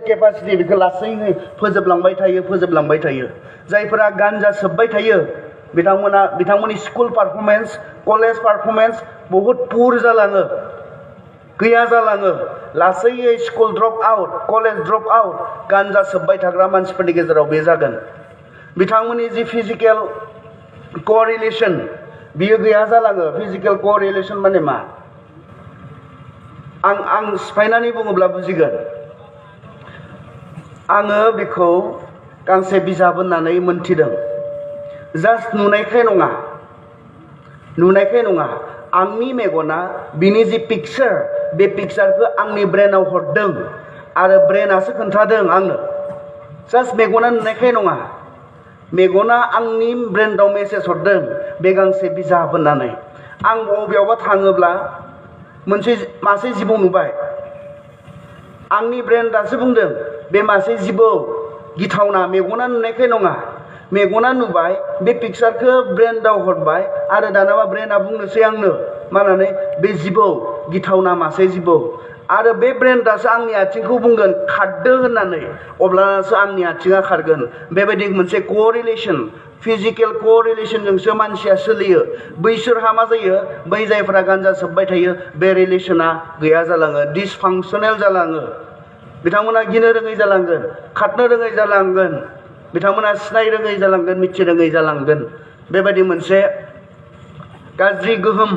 capacity बेखौ लासैनो फोजोबलांबाय थायो जायफोरा गान्जा सोबबाय थायो बिथांमोननि स्कुल पारफरमेन्स कलेज पारफरमेन्स बहुत पुर जालाङो गैया जालाङो लासैयै school drop out college drop out गान्जा सोबबाय थाग्रा मानसिफोरनि गेजेराव बे जागोन बिथांमोननि जि फिजिकेल कोरिलेशन बियो गैया जालाङो फिजिकेल कोरिलेशन माने मा आं सिफायनानै बुङोब्ला बुजिगोन आङो बेखौ गांसे बिजाब होननानै मोनथिदों जास्ट नुनायखाय नङा आंनि मेगना बिनि जि पिक्चार बे पिक्चारखौ आंनि ब्रेनाव हरदों आरो ब्रेनासो खोन्थादों आंनो जास्ट मेगना नुनायखाय नङा मेगना आंनि ब्रेनाव मेसेज हरदों बे गांसे बिजाब होननानै आं बबेयावबा थाङोब्ला मासे जिबौ नुबाय आंनि ब्रेन दासो बुंदों बे मासे जिबौ गिथावना मेगना नुनायखाय नङा मेगना नुबाय बे पिक्चारखौ ब्रेनाव हरबाय आरो दानाबा ब्रेना बुंनोसै आंनो मानानै बे जिबौ गिथावना मासे जिबौ आरो बे ब्रेन दासो आंनि आथिंखौ बुंगोन खारदो होननानै अब्लासो आंनि आथिङा खारगोन बेबायदि मोनसे कोरिलेशन फिजिकेल कोरिलेशनजोंसो मानसिया सोलियो बैसोरहा मा जायो बै जायफोरा गान्जा सोबबाय थायो बे रिलेशना गैया जालाङो डिसफांसनेल जालाङो बिथांमोना गिनो रोङै जालांगोन खारनो रोङै जालांगोन बिथांमोना सिनाय रोङै जालांगोन मिथि रोङै जालांगोन बेबायदि मोनसे गाज्रि गोहोम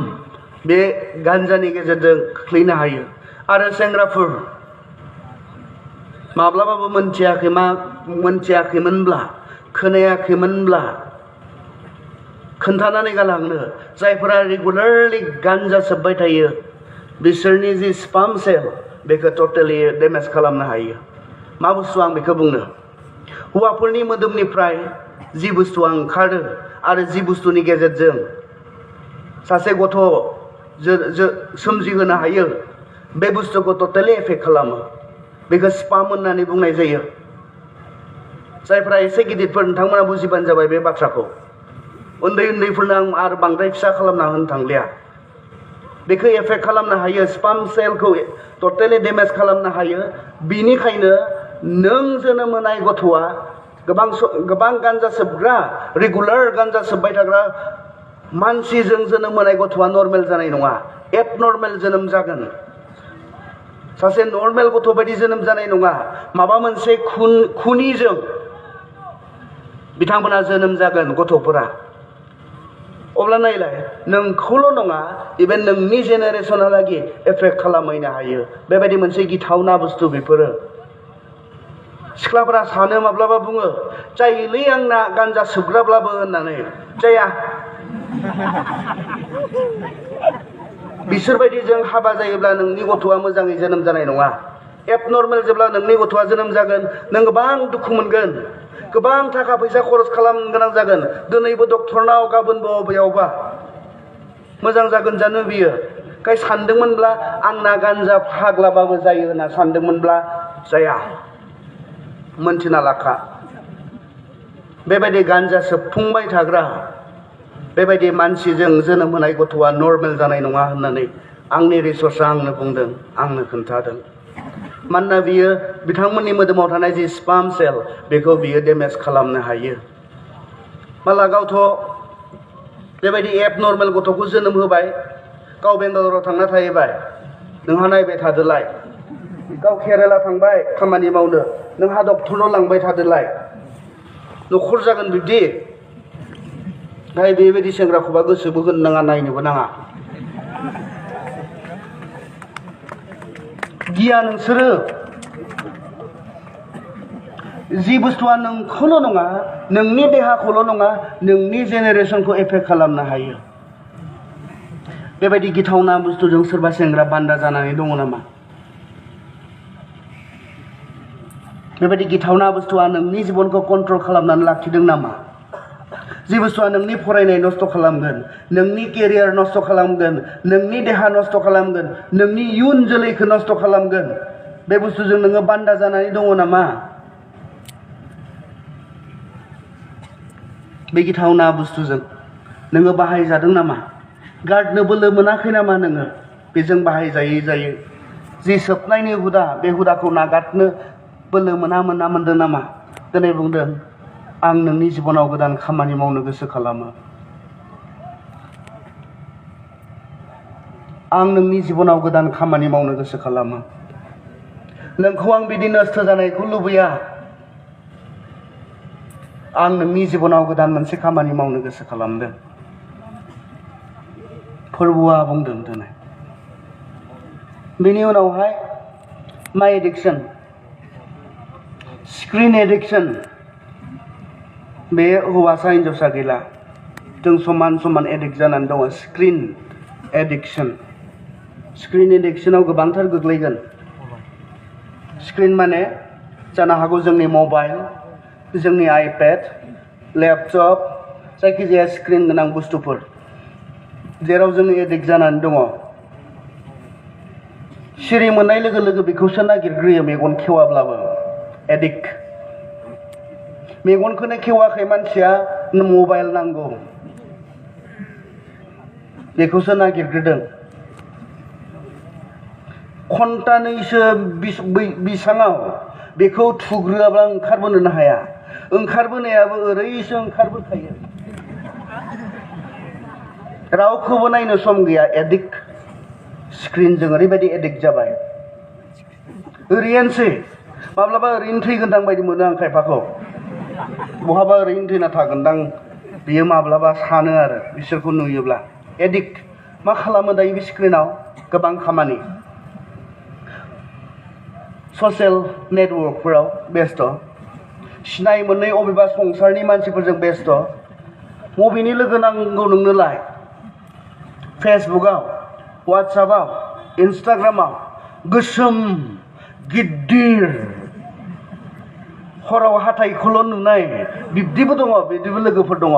बे गान्जानि गेजेरजों खोख्लैनो हायो आरो सेंग्राफोर माब्लाबाबो मोनथियाखैमोनब्ला खोनायाखैमोनब्ला खोन्थानानै गालांनो जायफोरा रेगुलारलि गान्जा सोबबाय थायो बिसोरनि जि स्पाम सेल बेखौ टटेलि डेमेज खालामनो हायो मा बुस्थु आं बेखौ बुंनो हौवाफोरनि मोदोमनिफ्राय जि बुस्थुआ ओंखारो आरो जि बुस्थुनि गेजेरजों सासे गथ' सोमजिहोनो हायो बे बुस्थुखौ टटेलि एफेक्ट खालामो बेखौ स्पाम होननानै बुंनाय जायो जायफ्रा एसे गिदिरफोर नोंथांमोना बुजिबानो जाबाय बे बाथ्राखौ उन्दैफोरनो आं आरो बांद्राय फिसा खालामना होनो थांलिया बेखौ एफेक्ट खालामनो हायो स्पाम सेलखौ टटेलि डेमेज खालामनो हायो बिनिखायनो नों जोनोम होनाय गथ'आ गोबां गान्जा सोबग्रा रेगुलार गान्जा सोबबाय थाग्रा मानसिजों जोनोम होनाय गथ'आ नर्मेल जानाय नङा एबनर्मेल जोनोम जागोन सासे नर्मेल गथ' बायदि जोनोम जानाय नङा माबा मोनसे खुनिजों बिथांमोना जोनोम जागोन गथ'फोरा अब्ला नायलाय नोंखौल' नङा इभेन नोंनि जेनेरेशनहालागै एफेक्ट खालामहैनो हायो बेबायदि मोनसे गिथावना बुस्थु बेफोरो सिख्लाफोरा सानो माब्लाबा बुङो जायोलै आंना गान्जा सोबग्राब्लाबो होननानै जाया बिसोरबायदि जों हाबा जायोब्ला नोंनि गथ'आ मोजाङै जोनोम जानाय नङा एबनर्मेल जेब्ला नोंनि गथ'आ जोनोम जागोन नों गोबां दुखु मोनगोन गोबां थाखा फैसा खरस खालामनो गोनां जागोन दिनैबो डक्टरनाव गाबोनबो बबेयावबा मोजां जागोन जानो बियो खाय सानदोंमोनब्ला आंना गान्जा फाग्लाबाबो जायो होनना सानदोंमोनब्ला जाया मोनथिना लाखा बेबायदि गान्जा सोबफुंबाय थाग्रा बेबायदि मानसिजों जोनोम होनाय गथ'आ नर्मेल जानाय नङा होननानै आंनि रिसर्चआ आंनो बुंदों आंनो खोन्थादों मानोना बियो बिथांमोननि मोदोमाव थानाय जि स्पाम सेल बेखौ बियो डेमेज खालामनो हायो माला गावथ' बेबायदि एबनर्मेल गथ'खौ जोनोम होबाय गाव बेंगालराव थांना थाहैबाय नोंहा नायबाय थादोलाय गाव केरेला थांबाय खामानि मावनो नोंहा डक्टरनाव लांबाय थादोलाय न'खर जागोन बिब्दि नाथाय बेबायदि सेंग्राखौबा गोसोबो होनो नाङा नायनोबो नाङा गिया नोंसोरो जि बुस्थुआ नोंखौल' नङा नोंनि देहाखौल' नङा नोंनि जेनेरेशनखौ एफेक्ट खालामनो हायो बेबायदि गिथावना बुस्थुजों सोरबा सेंग्रा बान्दा जानानै दङ नामा बेबायदि गिथावना बुस्थुआ नोंनि जिबनखौ कन्ट्रल खालामनानै लाखिदों नामा जि बुस्थुआ नोंनि फरायनाय नस्थ' खालामगोन नोंनि केरियार नस्थ' खालामगोन नोंनि देहा नस्थ' खालामगोन नोंनि इयुन जोलैखौ नस्थ' खालामगोन बे बुस्थुजों नोङो बान्दा जानानै दङ नामा बे गिथावना बुस्थुजों नोङो बाहायजादों नामा गारनो बोलो मोनाखै नामा नोङो बेजों बाहायजायै जायो जि सोबनायनि हुदा बे हुदाखौ नागारनो बोलो मोनदों नामा दिनै बुंदों आं नोंनि जिबनाव गोदान खामानि मावनो गोसो खालामो आं नोंनि जिबनाव गोदान खामानि मावनो गोसो खालामो नोंखौ आं बिदि नस्थ जानायखौ लुबैया आं नोंनि जिबनाव गोदान मोनसे खामानि मावनो गोसो खालामदों फोरबुआ बुंदों दिनै बेनि उनावहाय माय एडिक्शन स्क्रिन एडिक्शन बे हौवासा हिनजावसा गैला जों समान समान एडिक्ट जानानै दङ स्क्रिन एडिक्शनाव गोबांथार गोग्लैगोन स्क्रिन माने जानो हागौ जोंनि मबाइल जोंनि आइपेड लेपटप जायखिजाया स्क्रिन गोनां बुस्थुफोर जेराव जों एडिक्ट जानानै दङ सिरि मोननाय लोगो लोगो बेखौसो नागिरग्रोयो मेगन खेवाब्लाबो एडिक्ट मेगनखौनो खेवाखै मानसिया मबाइल नांगौ बेखौसो नागिरग्रोदों घन्टानैसो बिसाङाव बेखौ थुग्रोआब्ला ओंखारबोनोनो हाया ओंखारबोनायाबो ओरैसो ओंखारबोखायो रावखौबो नायनो सम गैया एडिक्ट स्क्रिनजों ओरैबायदि एडिक्ट जाबाय ओरैनोसै माब्लाबा ओरैनो थैगोनदां बायदि मोनो आं खायफाखौ बहाबा ओरैनो थैना थागोनदां बियो माब्लाबा सानो आरो बिसोरखौ नुयोब्ला एडिक्ट मा खालामो दायो बे स्क्रिनाव गोबां खामानि ससियेल नेटवर्कफोराव बेस्थ सिनाय मोनै अबेबा संसारनि मानसिफोरजों बेस्थ मबेनि लोगो नांगौ नोंनोलाय फेसबुकआव वाट्सएपआव इन्स्टाग्रामाव गोसोम गिदिर हराव हाथाइखौल नुनाय बिब्दिबो दङ बिब्दिबो लोगोफोर दङ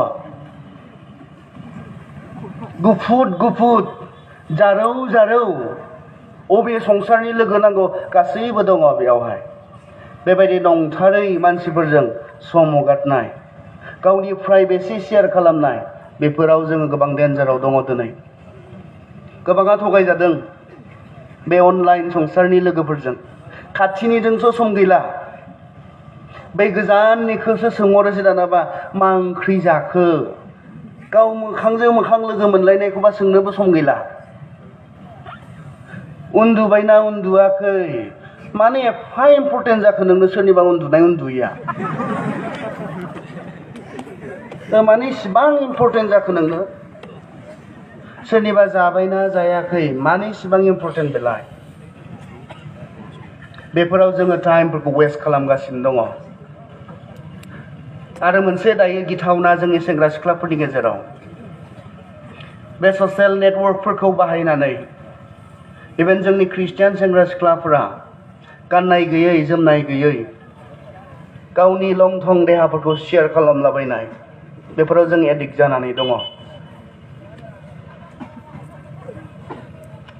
गुफुर जारौ जारौ अबे संसारनि लोगो नांगौ गासैबो दङ बेयावहाय बेबायदि नंथारै मानसिफोरजों सम हगारनाय गावनि प्राइभेसि शेयार खालामनाय बेफोराव जोङो गोबां डेन्जाराव दङ दिनै गोबाङा थगायजादों बे अनलाइन संसारनि लोगोफोरजों खाथिनिजोंसो सम गैला बे गोजाननिखौसो सोंहरोसै दानाबा मा ओंख्रि जाखो गाव मोखांजों मोखां लोगो मोनलायनायखौबा सोंनोबो सम गैला उन्दुबायना उन्दुआखै माने एफा इम्पर्टेन्ट जाखो नोंनो सोरनिबा उन्दुयैया माने इसिबां इम्पर्टेन्ट जाखो नोंनो सोरनिबा जाबायना जायाखै माने इसिबां इम्पर्टेन्ट बेलाय बेफोराव जोङो टाइमफोरखौ वेस्ट खालामगासिनो दङ आरो मोनसे दायो गिथावना जोंनि सेंग्रा सिख्लाफोरनि गेजेराव बे ससियेल नेटवर्कफोरखौ बाहायनानै इभेन जोंनि ख्रिस्टियान सेंग्रा सिख्लाफोरा गाननाय गैयै जोमनाय गैयै गावनि लं थं देहाफोरखौ शेयार खालामलाबायनाय बेफोराव जों एडिक्ट जानानै दङ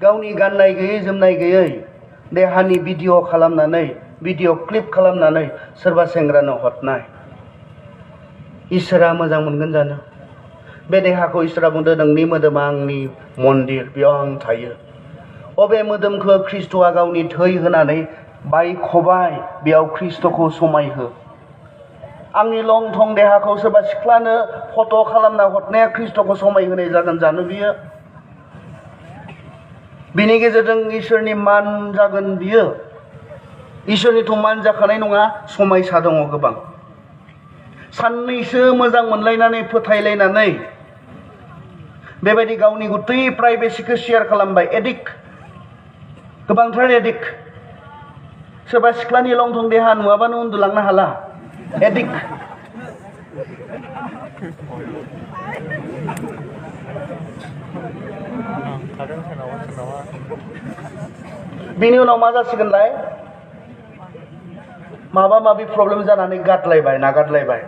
गावनि गाननाय गैयै जोमनाय गैयै देहानि भिडिअ खालामनानै भिडिअ क्लिप खालामनानै सोरबा सेंग्रानो हरनाय इसोरा मोजां मोनगोन जानो बे देहाखौ इसोरा बुंदों नोंनि मोदोमा आंनि मन्दिर बेयाव आं थायो अबे मोदोमखौ ख्रिस्ट'आ गावनि थै होनानै बायखबाय बेयाव ख्रिस्ट'खौ समायहो आंनि लं थं देहाखौ सोरबा सिख्लानो फट' खालामना हरनाया ख्रिस्ट'खौ समायहोनाय जागोन जानो बियो बिनि गेजेरजों इसोरनि मान जागोन बियो इसोरनिथ' मान जाखानाय नङा समायसा दङ गोबां साननैसो मोजां मोनलायनानै फोथायलायनानै बेबायदि गावनि गुतै प्राइभेसिखौ शेयार खालामबाय एडिक्ट गोबांथार एडिक्ट सोरबा सिख्लानि लं थं देहा नुवाबानो उन्दुलांनो हाला एडिक्ट बिनि उनाव मा जासिगोनलाय माबा माबि प्रब्लेम जानानै गारलायबाय नागारलायबाय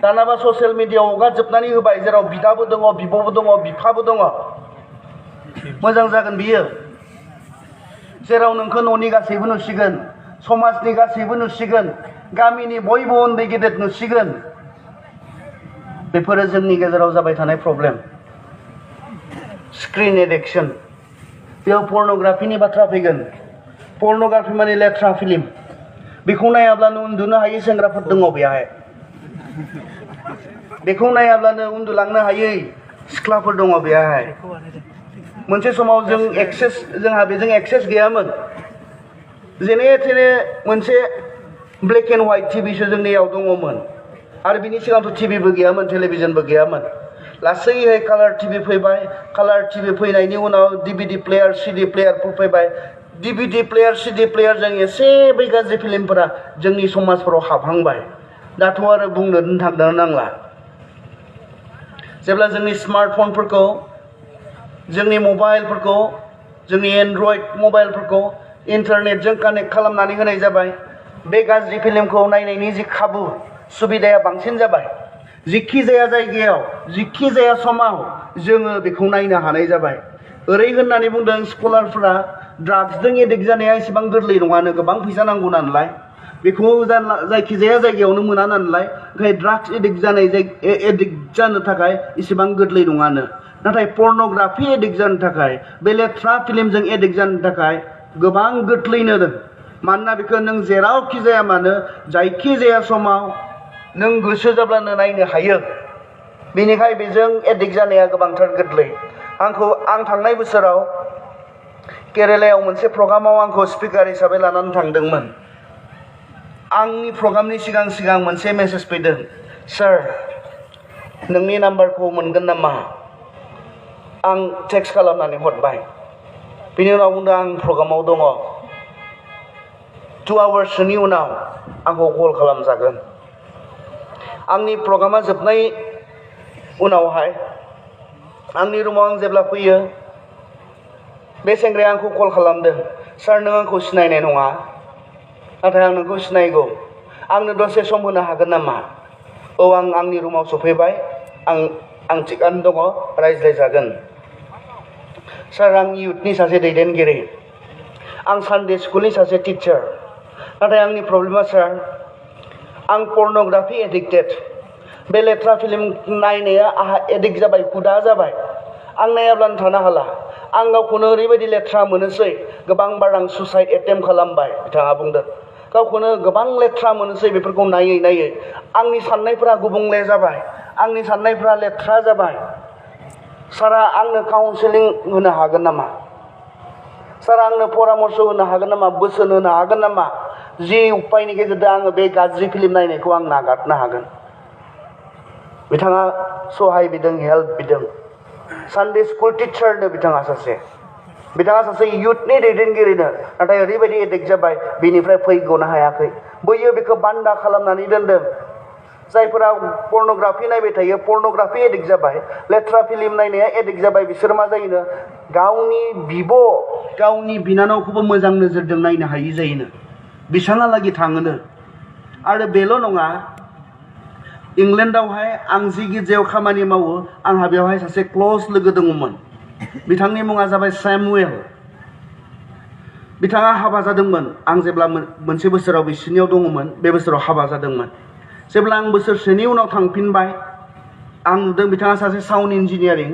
दानाबा ससियेल मिडियाआव हगारजोबनानै होबाय जेराव बिदाबो दङ बिब'बो दङ बिफाबो दङ मोजां जागोन बियो जेराव नोंखौ न'नि गासैबो नुसिगोन समाजनि गासैबो नुसिगोन गामिनि बयबो उन्दै गेदेर नुसिगोन बेफोरो जोंनि गेजेराव जाबाय थानाय प्रब्लेम स्क्रिन एडिक्शन बेयाव पर्नोग्राफिनि बाथ्रा फैगोन पर्नोग्राफि माने लेथ्रा फिल्म बेखौ नायाब्लानो उन्दुनो हायै सेंग्राफोर दङ बेहाय बेखौ नायाब्लानो उन्दुलांनो हायै सिख्लाफोर दङ बेहाय मोनसे समाव जोंहा बेजों एक्सेस गैयामोन जेने थेने मोनसे ब्लेक एन्ड व्हाइट टिभिसो जोंनियाव दङमोन आरो बिनि सिगांथ' टिभिबो गैयामोन टेलिभिजनबो गैयामोन लासैहाय कालार टिभि फैबाय कालार टिभि फैनायनि उनाव डिभिडि प्लेयार सिडि प्लेयारफोर फैबाय डिभिडि प्लेयार सिडि प्लेयारजों एसे बै गाज्रि फिल्मफोरा जोंनि समाजफोराव हाबहांबाय दाथ' आरो बुंनो थांनो नांला जेब्ला जोंनि स्मार्टफनफोरखौ जोंनि मबाइलफोरखौ जोंनि एन्ड्रइड मबाइलफोरखौ इन्टारनेटजों कानेक्ट खालामनानै होनाय जाबाय बे गाज्रि फिल्मखौ नायनायनि जि खाबु सुबिदाया बांसिन जाबाय जिखि जाया जायगायाव जिखि जाया समाव जोङो बेखौ नायनो हानाय जाबाय ओरै होननानै बुंदों स्कलारफोरा ड्राग्सजों एडिक्ट जानाया एसेबां गोरलै नङानो गोबां फैसा नांगौ नालाय बेखौ जायखिजाया जायगायावनो मोना नालाय ओंखाय ड्राग्स एडिक्ट जानो थाखाय एसेबां गोरलै नङानो नाथाय पर्नोग्राफि एडिक्ट जानो थाखाय बे लेथ्रा फिल्मजों एडिक्ट जानो थाखाय गोबां गोरलैनो मानोना बेखौ नों जेरावखि जाया मानो जायखि जाया समाव नों गोसो जाब्लानो नायनो हायो बेनिखाय बेजों एडिक्ट जानाया गोबांथार गोरलै आं थांनाय बोसोराव केरेलायाव मोनसे प्रग्रामाव आंखौ स्पिकार हिसाबै लानानै थांदोंमोन आंनि प्रग्रामनि सिगां मोनसे मेसेज फैदों सार नोंनि नाम्बारखौ मोनगोन नामा आं टेक्स्ट खालामनानै हरबाय बिनि उनाव बुंदों आं प्रग्रामाव दङ 2 आवार्ससोनि उनाव आंखौ कल खालामजागोन आंनि प्रग्रामा जोबनाय उनावहाय आंनि रुमाव आं जेब्ला फैयो बे सेंग्राया आंखौ कल खालामदों सार नों आंखौ सिनायनाय नङा नाथाय आं नोंखौ सिनायगौ आंनो दसे सम होनो हागोन नामा औ आंनि रुमाव सफैबाय आं थिगानो दङ रायज्लायजागोन सार आं इउथनि सासे दैदेनगिरि आं सानडे स्कुलनि सासे टिचार नाथाय आंनि प्रब्लेमा सार आं पर्नोग्राफि एडिक्टेड बे लेथ्रा फिल्म नायनाया आंहा एडिक्ट जाबाय हुदा जाबाय आं नायाब्लानो थानो हाला आं गावखौनो ओरैबायदि लेथ्रा मोनोसै गोबां बार आं सुसाइड एटेम्प्ट खालामबाय बिथाङा बुंदों गावखौनो गोबां लेथ्रा मोनोसै बेफोरखौ नायै आंनि साननायफोरा गुबुंले जाबाय आंनि साननायफोरा लेथ्रा जाबाय सारा आंनो काउन्सेलिं होनो हागोन नामा सार आंनो परामर्श होनो हागोन नामा बोसोन होनो हागोन नामा जि उपायनि गेजेरजों आङो बे गाज्रि फिल्म नायनायखौ आं नागारनो हागोन बिथाङा सहाय बिदों हेल्प बिदों सानडे स्कुल टिचारनो बिथाङा सासे इयुथनि दैदेनगिरिनो नाथाय ओरैबायदि एडिक्ट जाबाय बिनिफ्राय फैग'नो हायाखै बैयो बेखौ बान्दा खालामनानै दोनदों जायफोरा पर्नोग्राफि नायबाय थायो पर्नोग्राफि एडिक्ट जाबाय लेथ्रा फिल्म नायनाया एडिक्ट जाबाय बिसोर मा जायोनो गावनि गावनि बिनानावखौबो मोजां नोजोरजों नायनो हायि जायोनो बिसांहालागै थाङोनो आरो बेल' नङा इंलेन्डआवहाय आं जि गिर्जायाव खामानि मावो आंहा बेवहाय सासे क्ल'ज लोगो दङमोन बिथांनि मुङा जाबाय सैमुएल बिथाङा हाबा जादोंमोन आं जेब्ला मोनसे बोसोराव बिसिनियाव दङमोन बे बोसोराव हाबा जादोंमोन जेब्ला आं बोसोरसेनि उनाव थांफिनबाय आं नुदों बिथाङा सासे साउन्ड इन्जिनियारिं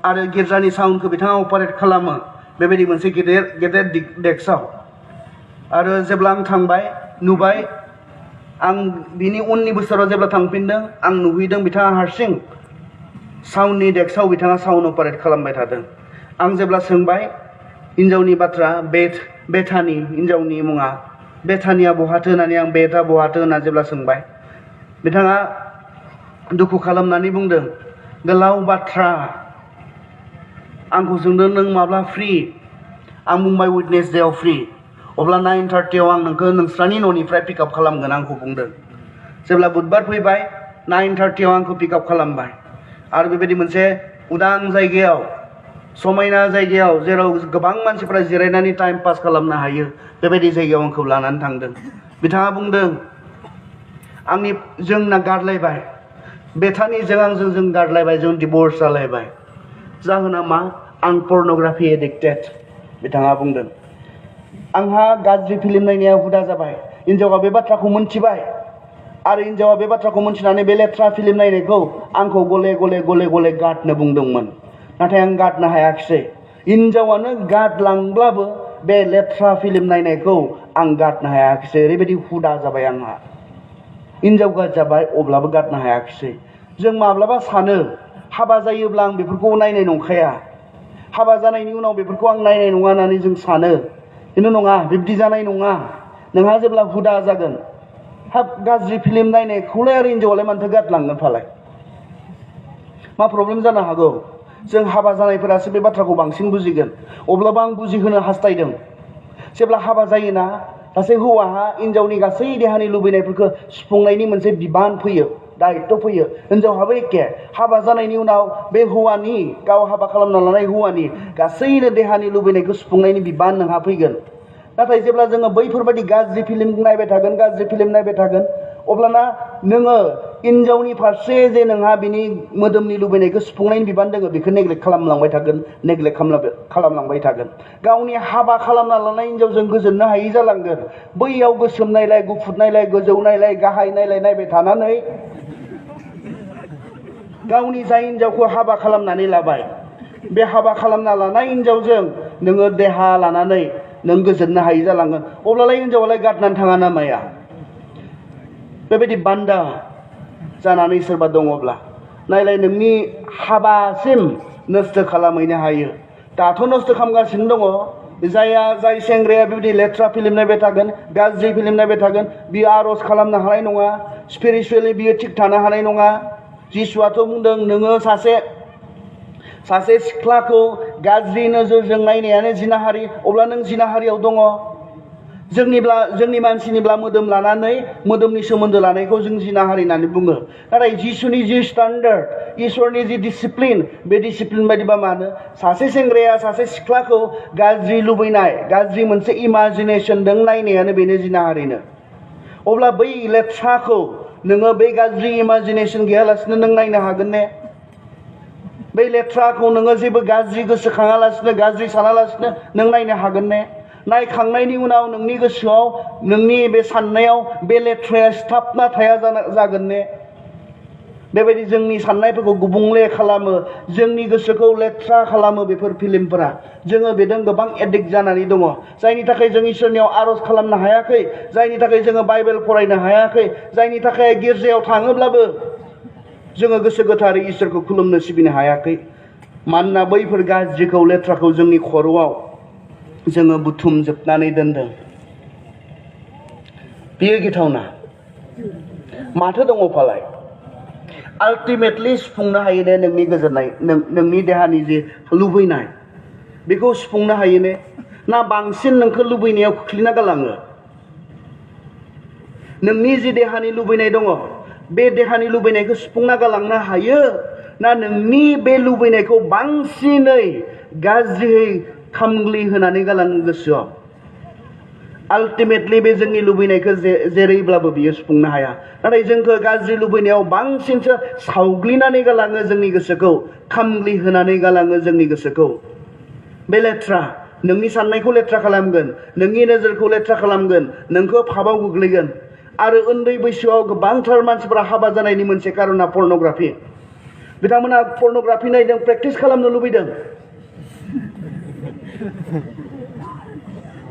आरो गिर्जानि साउन्डखौ बिथाङा अपारेट खालामो बेबायदि मोनसे गेदेर डेस्कआव आरो जेब्ला आं थांबाय नुबाय आं बिनि उननि बोसोराव जेब्ला थांफिनदों आं नुहैदों बिथाङा हारसिं साउन्डनि डेस्कआव बिथाङा साउन्ड अपारेट खालामबाय थादों आं जेब्ला सोंबाय हिन्जावनि बाथ्रा बेथानि हिन्जावनि मुङा बेथानिया बहाथो होननानै आं बेथा बहाथो होनना जेब्ला सोंबाय बिथाङा दुखु खालामनानै बुंदों गोलाव बाथ्रा आंखौ सोंदों नों माब्ला फ्रि आं बुंबाय वेडनेसडेआव फ्रि अब्ला 9:30 आं नोंखौ नोंस्रानि न'निफ्राय पिकआप खालामगोन आंखौ बुंदों जेब्ला बुधबार फैबाय 9:30 आंखौ पिकआप खालामबाय आरो बेबायदि मोनसे उदां जायगायाव समायना जायगायाव जेराव गोबां मानसिफोरा जिरायनानै टाइम पास खालामनो हायो बेबायदि जायगायाव आंखौ लानानै थांदों बिथाङा बुंदों जोंना गारलायबाय बेथानिजों आंजों जों गारलायबाय जों डिभर्स जालायबाय जाहोना मा आं पर्नोग्राफि एडिक्टेड बिथाङा बुंदों आंहा गाज्रि फिल्म नायनाया हुदा जाबाय हिन्जावा बे बाथ्राखौ मोनथिबाय आरो हिन्जावा बे बाथ्राखौ मोनथिनानै बे लेथ्रा फिल्म नायनायखौ आंखौ गले गले गारनो बुंदोंमोन नाथाय आं गारनो हायाखिसै हिन्जावानो गारलांब्लाबो बे लेथ्रा फिल्म नायनायखौ आं गारनो हायाखिसै ओरैबायदि हुदा जाबाय आंहा हिनजाव जाबाय अब्लाबो गारनो हायाखिसै जों माब्लाबा सानो हाबा जायोब्ला आं बेफोरखौ नायनाय नंखाया हाबा जानायनि उनाव बेफोरखौ आं नायनाय नङा होननानै जों सानो खिन्थु नङा बिब्दि जानाय नङा नोंहा जेब्ला हुदा जागोन हाब गाज्रि फिल्म नायनायखौलाय आरो हिनजावालाय मानोथो गारलांगोन फालाय मा प्रब्लेम जानो हागौ जों हाबा जानायफोरासो बे बाथ्राखौ बांसिन बुजिगोन अब्लाबो आं बुजिहोनो हास्थायदों जेब्ला हाबा जायोना सासे हौवाहा हिनजावनि गासै देहानि लुबैनायफोरखौ सुफुंनायनि मोनसे बिबान फैयो दायित्व फैयो हिनजावहाबो एखे हाबा जानायनि उनाव बे हौवानि गाव हाबा खालामना लानाय हौवानि गासैनो देहानि लुबैनायखौ सुफुंनायनि बिबान नोंहा फैगोन नाथाय जेब्ला जोङो बैफोरबायदि गाज्रि फिल्म नायबाय थागोन अब्लाना नोङो हिनजावनि फारसे जे नोंहा बिनि मोदोमनि लुबैनायखौ सुफुंनायनि बिबान दङ बेखौ नेग्लेक्ट खालामलांबाय थागोन गावनि हाबा खालामना लानाय हिनजावजों गोजोननो हायि जालांगोन बैयाव गोसोम नायलाय गुफुर नायलाय गोजौ नायलाय गाहाय नायलाय नायबाय थानानै गावनि जाय हिनजावखौ हाबा खालामनानै लाबाय बे हाबा खालामना लानाय हिनजावजों नोङो देहा लानानै नों गोजोननो हायि जालांगोन अब्लालाय हिनजावालाय गारनानै थाङा ना माया बेबायदि बान्दा जानानै सोरबा दङब्ला नायलाय नोंनि हाबासिम नस्थ' खालामहैनो हायो दाथ' नस्थ' खालामगासिनो दङ जाय सेंग्राया बेबायदि लेथ्रा फिल्म नायबाय थागोन गाज्रि फिल्म नायबाय थागोन बियो आर'ज खालामनो हानाय नङा स्पिरिचुवेलि बियो थिग थानो हानाय नङा जिसुआथ' बुंदों नोङो सासे सिख्लाखौ गाज्रि नोजोरजों नायनायानो जिनाहारि अब्ला नों जिनाहारियाव दङ जोंनि मानसिनिब्ला मोदोम लानानै मोदोमनि सोमोन्दो लानायखौ जों जिनाहारि होननानै बुङो नाथाय जिसुनि जि स्टान्डार्ड इसोरनि जि डिसिप्लिन बे डिसिप्लिन बायदिबा मानो सासे सेंग्राया सासे सिख्लाखौ गाज्रि लुबैनाय गाज्रि मोनसे इमाजिनेसनजों नायनायानो बेनो जिनाहारिनो अब्ला बै लेथ्राखौ नोङो बै गाज्रि इमाजिनेसन गैयालासिनो नों नायनो हागोन ने बै लेथ्राखौ नोङो जेबो गाज्रि गोसोखाङालासिनो गाज्रि सानालासिनो नों नायनो हागोन ने नायखांनायनि उनाव नोंनि गोसोआव नोंनि बे साननायाव बे लेथ्राया सिथाबना थाया जागोन ने बेबायदि जोंनि साननायफोरखौ गुबुंले खालामो जोंनि गोसोखौ लेथ्रा खालामो बेफोर फिल्मफोरा जोङो बेजों गोबां एडिक्ट जानानै दङ जायनि थाखाय जों इसोरनियाव आर'ज खालामनो हायाखै जायनि थाखाय जोङो बाइबेल फरायनो हायाखै जायनि थाखाय गिर्जायाव थाङोब्लाबो जोङो गोसो गोथारै इसोरखौ खुलुमनो सिबिनो हायाखै मानोना बैफोर गाज्रिखौ लेथ्राखौ जोंनि खर'आव जोङो बुथुमजोबनानै दोनदों बेयो गिथावना माथो दङ फालाय आल्टिमेटलि सुफुंनो हायो ने नोंनि गोजोननाय नोंनि देहानि जे लुबैनाय बेखौ सुफुंनो हायो ने ना बांसिन नोंखौ लुबैनायाव खोख्लैना गालाङो नोंनि जि देहानि लुबैनाय दङ बे देहानि लुबैनायखौ सुफुंना गालांनो हायो ना नोंनि बे लुबैनायखौ बांसिनै गाज्रियै खामग्लि होनानै गालाङो गोसोआव आल्टिमेटलि बे जोंनि लुबैनायखौ जेरैब्लाबो बियो सुफुंनो हाया नाथाय जोंखौ गाज्रि लुबैनायाव बांसिनसो सावग्लिनानै गालाङो जोंनि गोसोखौ खामग्लि होनानै गालाङो जोंनि गोसोखौ बे लेथ्रा नोंनि साननायखौ लेथ्रा खालामगोन नोंनि नोजोरखौ लेथ्रा खालामगोन नोंखौ फाबाव गोग्लैगोन आरो उन्दै बैसोआव गोबांथार मानसिफोरा हाबा जानायनि मोनसे कारना पर्नग्राफि बिथांमोना पर्नग्राफि नायदों प्रेक्टिस खालामनो लुबैदों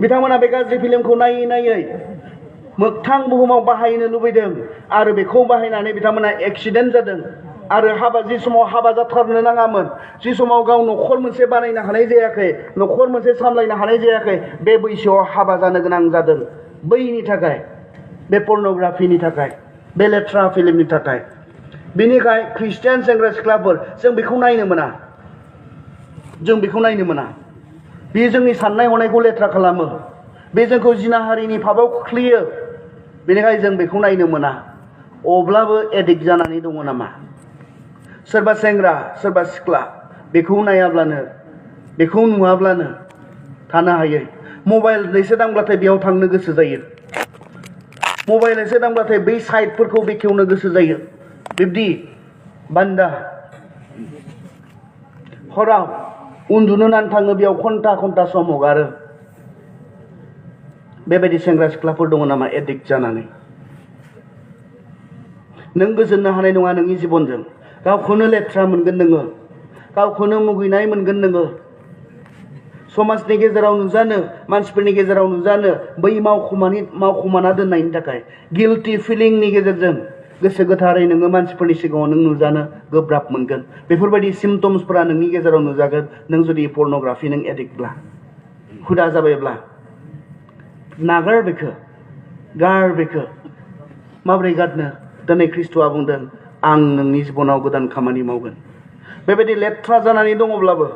बिथांमोना बे गाज्रि फिल्मखौ नायै मोगथां बुहुमाव बाहायनो लुबैदों आरो बेखौ बाहायनानै बिथांमोना एक्सिडेन्ट जादों आरो जि समाव हाबा जाथारनो नाङामोन जि समाव गाव न'खर मोनसे बानायनो हानाय जायाखै न'खर मोनसे सामलायनो हानाय जायाखै बे बैसोआव हाबा जानो गोनां जादों बैनि थाखाय बे पर्नग्राफिनि थाखाय बे लेथ्रा फिल्मनि थाखाय बेनिखाय ख्रिस्टियान सेंग्रा सिख्लाफोर जों बेखौ नायनो मोना बे जोंनि साननाय हनायखौ लेथ्रा खालामो बे जोंखौ जिनाहारिनि फाबाव खोख्लैयो बेनिखायनो जों बेखौ नायनो मोना अब्लाबो एडिक्ट जानानै दङ नामा सोरबा सेंग्रा सोरबा सिख्ला बेखौ नायाब्लानो बेखौ नुवाब्लानो थानो हायै मबाइल एसे दांब्लाथाय बेयाव थांनो गोसो जायो मबाइल एसे दांब्लाथाय बै साइटफोरखौ बेखेवनो गोसो जायो बिब्दि बान्दा हराव उन्दुनो नान थाङो बेयाव घन्टा सम हगारो बेबायदि सेंग्रा सिख्लाफोर दङ नामा एडिक्ट जानानै नों गोजोननो हानाय नङा नोंनि जिबनजों गावखौनो लेथ्रा मोनगोन नोङो गावखौनो मुगैनाय मोनगोन नोङो समाजनि गेजेराव नुजानो मानसिफोरनि गेजेराव नुजानो बै मावखुमाना दोननायनि थाखाय गिल्टी फिलिंनि गेजेरजों गोसो गोथारै नोङो मानसिफोरनि सिगाङाव नों नुजानो गोब्राब मोनगोन बेफोरबायदि सिम्पटम्सफोरा नोंनि गेजेराव नुजागोन नों जुदि पर्नोग्राफि नों एडिक्टब्ला हुदा जाबायब्ला नागार बेखौ गार बेखौ माबोरै गारनो दिनै ख्रिस्ट'आ बुंदों आं नोंनि जिबनाव गोदान खामानि मावगोन बेबायदि लेथ्रा जानानै दङब्लाबो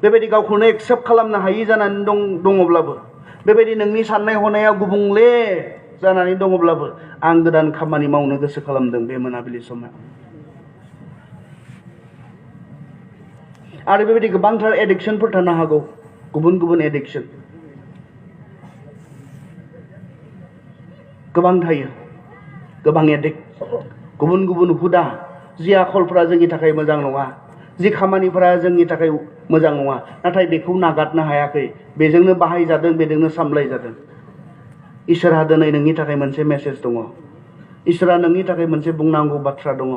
बेबायदि गावखौनो एक्सेप्ट खालामनो हायि जानानै दङब्लाबो बेबायदि नोंनि साननाय हनाया गुबुंले जानानै दङब्लाबो आं गोदान खामानि मावनो गोसो खालामदों बे मोनाबिलि समाव आरो बेबायदि गोबांथार एडिक्शनफोर थानो हागौ गुबुन गुबुन एडिक्शन गोबां थायो गोबां एडिक्ट गुबुन गुबुन हुदा जि आखलफोरा जोंनि थाखाय मोजां नङा जि खामानिफोरा जोंनि थाखाय मोजां नङा नाथाय बेखौ नागारनो हायाखै बेजोंनो बाहायजादों बेजोंनो सामलायजादों इसोरहा दिनै नोंनि थाखाय मोनसे मेसेज दङ इसोरहा नोंनि थाखाय मोनसे बुंनांगौ बाथ्रा दङ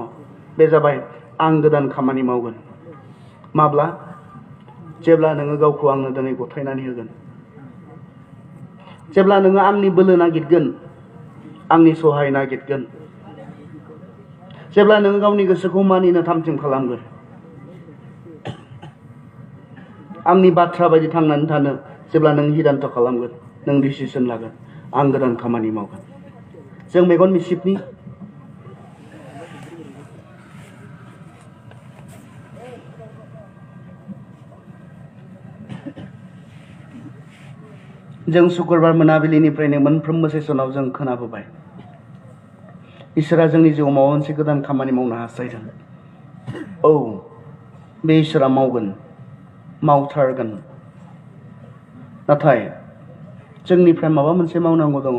बे जाबाय आं गोदान खामानि मावगोन माब्ला जेब्ला नोङो गावखौ आंनो दिनै गथायनानै होगोन जेब्ला नोङो आंनि बोलो नागिरगोन आंनि सहाय नागिरगोन जेब्ला नोङो गावनि गोसोखौ मानिनो थामथिम खालामगोन आंनि बाथ्रा बायदि थांनानै थानो जेब्ला नों हिदान्त खालामगोन नों डिसिसन लागोन आं गोदान खामानि मावगोन जों मेगन मिसिबनि जों शुक्रबार मोनाबिलिनिफ्रायनो मोनफ्रोमबो सेसनाव जों खोनाबोबाय इसोरा जोंनि जिउआव माबा मोनसे गोदान खामानि मावनो हास्थायदों औ बे इसोरा मावगोन मावथारगोन नाथाय जोंनिफ्राय माबा मोनसे मावनांगौ दङ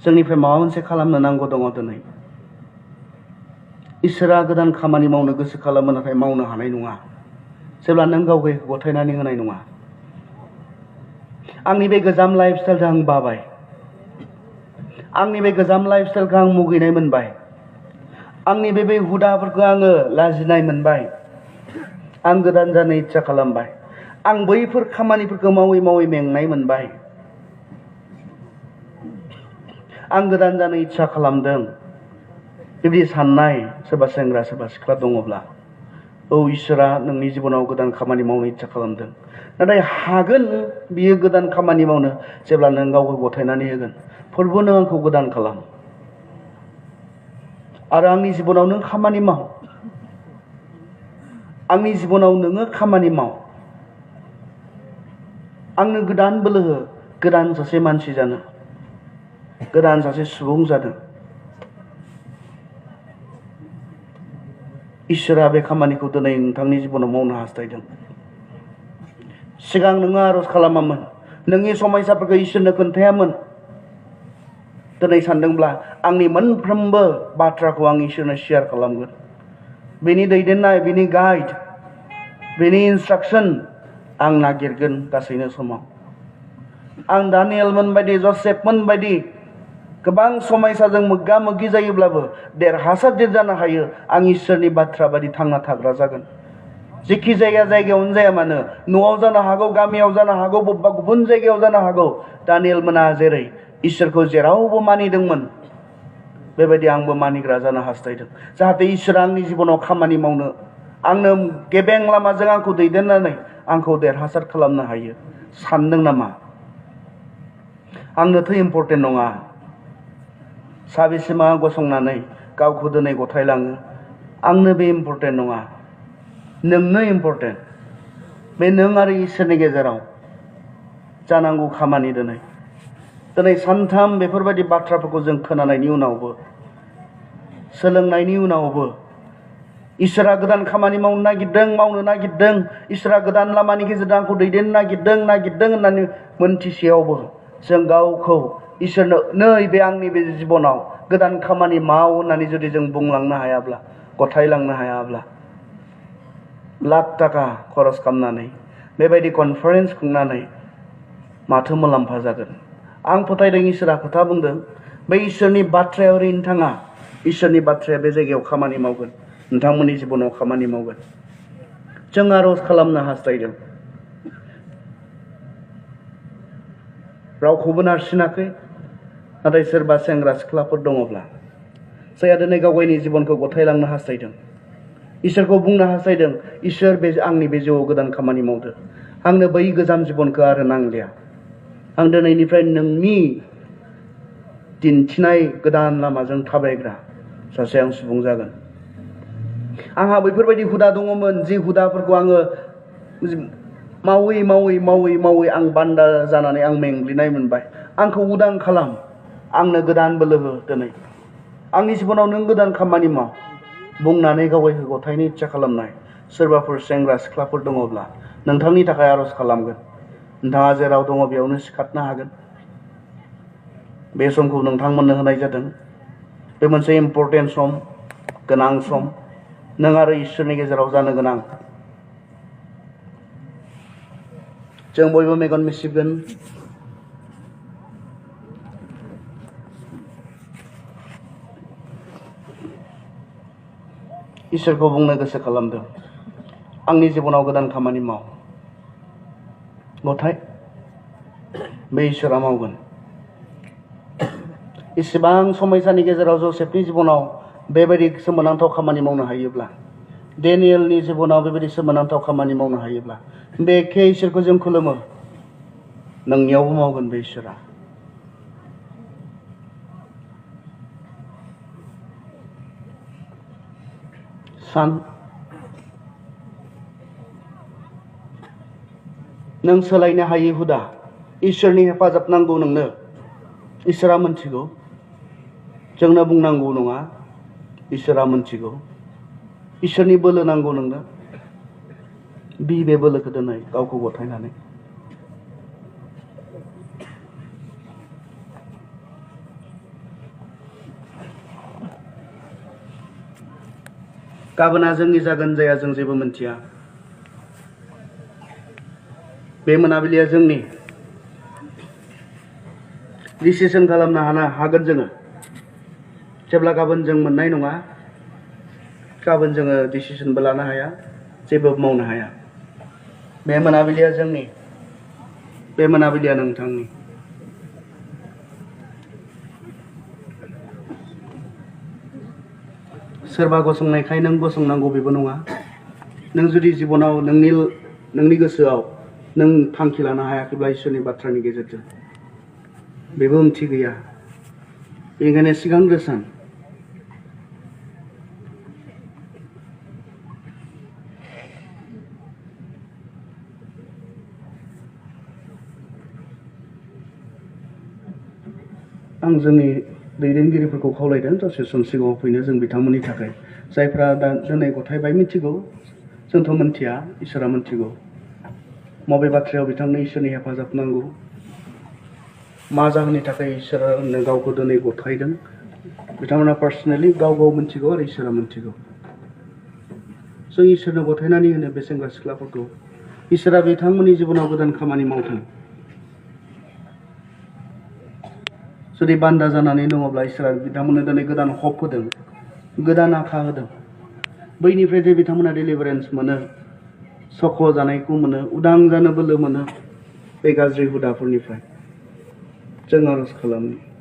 जोंनिफ्राय माबा मोनसे खालामनो नांगौ दङ दिनै इसोरा गोदान खामानि मावनो गोसो खालामो नाथाय मावनो हानाय नङा जेब्ला नों गावखौ गथायनानै होनाय नङा आंनि बे गोजाम लाइफ स्टाइलखौ आं बाबाय आंनि बे गोजाम लाइफ स्टाइलखौ आं मुगैनाय मोनबाय आंनि बे हुदाफोरखौ आङो लाजिनाय मोनबाय आं गोदान जानो इच्छा खालामबाय आं बैफोर खामानिफोरखौ मावै मावै मेंनाय मोनबाय आं गोदान जानो इच्छा खालामदों बेबायदि साननाय सोरबा सेंग्रा सोरबा सिख्ला दङब्ला औ इसोरा नोंनि जिबनाव गोदान खामानि मावनो इच्छा खालामदों नाथाय हागोन बियो गोदान खामानि मावनो जेब्ला नों गावखौ गथायनानै होगोन फोरबो नों आंखौ गोदान खालाम आरो आंनि जिबनाव नों खामानि माव आंनि जिबनाव नोङो खामानि माव आंनो गोदान बोलो हो गोदान सासे मानसि जानो गोदान सासे सुबुं जानो इसोरा बे खामानिखौ दिनै नोंथांनि जिबनाव मावनो हास्थायदों सिगां नोङो आरज खालामामोन नोंनि समयसाफोरखौ इसोरनो खोन्थायामोन दिनै सानदोंब्ला आंनि मोनफ्रोमबो बाथ्राखौ आं इसोरनो शेयार खालामगोन बेनि दैदेननाय बेनि गाइड बेनि इन्सट्राक्सन आं नागिरगोन गासैनो समाव आं दानियेलमोन बायदि जसेफमोन बायदि गोबां समयसाजों मोगा मोगि जायोब्लाबो देरहासार जानो हायो आं इसोरनि बाथ्रा बायदि थांना थाग्रा जागोन जेखि जायगायावनो जाया मानो न'आव जानो हागौ गामियाव जानो हागौ बबेबा गुबुन जायगायाव जानो हागौ दानियेलमोना जेरै इसोरखौ जेरावबो मानिदोंमोन बेबायदि आंबो मानिग्रा जानो हास्थायदों जाहाथे इसोरा आंनि जिबनाव खामानि मावनो आंनो गेबें लामाजों आंखौ दैदेननानै आंखौ देरहासार खालामनो हायो सानदों नामा आंनोथ' इम्पर्टेन्ट नङा साबेसेमा गसंनानै गावखौ दिनै गथायलाङो आंनो बे इम्पर्टेन्ट नङा नोंनो इम्पर्टेन्ट बे नों आरो इसोरनि गेजेराव जानांगौ खामानि दिनै सानथाम बेफोरबायदि बाथ्राफोरखौ जों खोनानायनि उनावबो सोलोंनायनि उनावबो इसोरा गोदान खामानि मावनो नागिरदों इसोरा गोदान लामानि गेजेरजों आंखौ दैदेननो नागिरदों होननानै मोनथिसेयावबो जों गावखौ इसोरनो नैबे आंनि बे जिबनाव गोदान खामानि माव होननानै जुदि जों बुंलांनो हायाब्ला गथायलांनो हायाब्ला लाख थाखा खरस खालामनानै बेबायदि कनफारेन्स खुंनानै माथो मुलाम्फा जागोन आं फोथायदों इसोरा खोथा बुंदों बे इसोरनि बाथ्राया ओरैनो थाङा इसोरनि बाथ्राया बे जायगायाव खामानि मावगोन नोंथांमोननि जिबनाव खामानि मावगोन जों आरज खालामनो हास्थायदों रावखौबो नारसिनाखै नाथाय सोरबा सेंग्रा सिख्लाफोर दङब्ला जायहा दिनै गाव गावनि जिबनखौ गथायलांनो हास्थायदों इसोरखौ बुंनो हास्थायदों इसोर बे आंनि बे जिउआव गोदान खामानि मावदो आंनो बै गोजाम जिबनखौ आरो नांलिया आं दिनैनिफ्राय नोंनि दिन्थिनाय गोदान लामाजों थाबायग्रा सासे आं सुबुं जागोन आंहा बैफोरबायदि हुदा दङमोन जि हुदाफोरखौ आङो मावै मावै मावै मावै आं बान्दा जानानै आं मेंग्लिनाय मोनबाय आंखौ उदां खालाम आंनो गोदान बोलो हो दिनै आंनि जिबनाव नों गोदान खामानि माव बुंनानै गावैखौ गथायनो इच्छा खालामनाय सोरबाफोर सेंग्रा सिख्लाफोर दङब्ला नोंथांनि थाखाय आरज खालामगोन नोंथाङा जेराव दङ बेयावनो सिखारनो हागोन बे समखौ नोंथांमोननो होनाय जादों बे मोनसे इम्पर्टेन्ट सम गोनां सम नों आरो इसोरनि गेजेराव जानो गोनां जों बयबो मेगन मिसिगोन इसोरखौ बुंनो गोसो खालामदों आंनि जिबनाव गोदान खामानि माव गथाय बे इसोरा मावगोन इसेबां समयसानि गेजेराव जसेफनि जिबनाव बेबायदि सोमोनांथाव खामानि मावनो हायोब्ला डेनियेलनि जिबनाव बेबायदि सोमोनांथाव खामानि मावनो हायोब्ला बे एखे इसोरखौ जों खुलुमो नोंनियावबो मावगोन बे इसोरा सान नों सोलायनो हायै हुदा इसोरनि हेफाजाब नांगौ नोंनो इसोरा मोनथिगौ जोंनो बुंनांगौ नङा इसोरा मोनथिगौ इसोरनि बोलो नांगौ नोंनो बे बोलोखौ दिनै गावखौ गथायनानै गाबोना जोंनि जागोन जाया जों जेबो मोनथिया बे मोनाबिलिया जोंनि डिसिसन खालामनो हागोन जोङो जेब्ला गाबोन जों मोननाय नङा गाबोन जोङो डिसिसनबो लानो हाया जेबो मावनो हाया बे मोनाबिलिया जोंनि बे मोनाबिलिया नोंथांनि सोरबा गसंनायखाय नों गसंनांगौ बेबो नङा नों जुदि जिबनाव नोंनि गोसोआव नों थांखि लानो हायाखैब्ला इसोरनि बाथ्रानि गेजेरजों बेबो ओंथि गैया बेनिखायनो सिगांग्रो सान आं जोंनि दैदेनगिरिफोरखौ खावलायदों दसे सम सिगाङाव फैनो जों बिथांमोननि थाखाय जायफ्रा दा दिनै गथायबाय मिथिगौ जोंथ' मोनथिया इसोरा मोनथिगौ मबे बाथ्रायाव बिथांनो इसोरनि हेफाजाब नांगौ मा जाहोननि थाखाय इसोरनो गावखौ दिनै गथायदों बिथांमोना पार्सनेलि गाव मोनथिगौ आरो इसोरा मोनथिगौ जों इसोरनो गथायनानै होनो बे सेंग्रा सिख्लाफोरखौ इसोरा बिथांमोननि जिबनाव गोदान खामानि मावथों जुदि बान्दा जानानै दङब्ला इसोरा बिथांमोननो दिनै गोदान हप होदों गोदान आखा होदों बैनिफ्राय जे बिथांमोना डेलिभारेन्स मोनो सख' जानायखौ मोनो उदां जानो बोलो मोनो बे गाज्रि हुदाफोरनिफ्राय जों आरज खालामो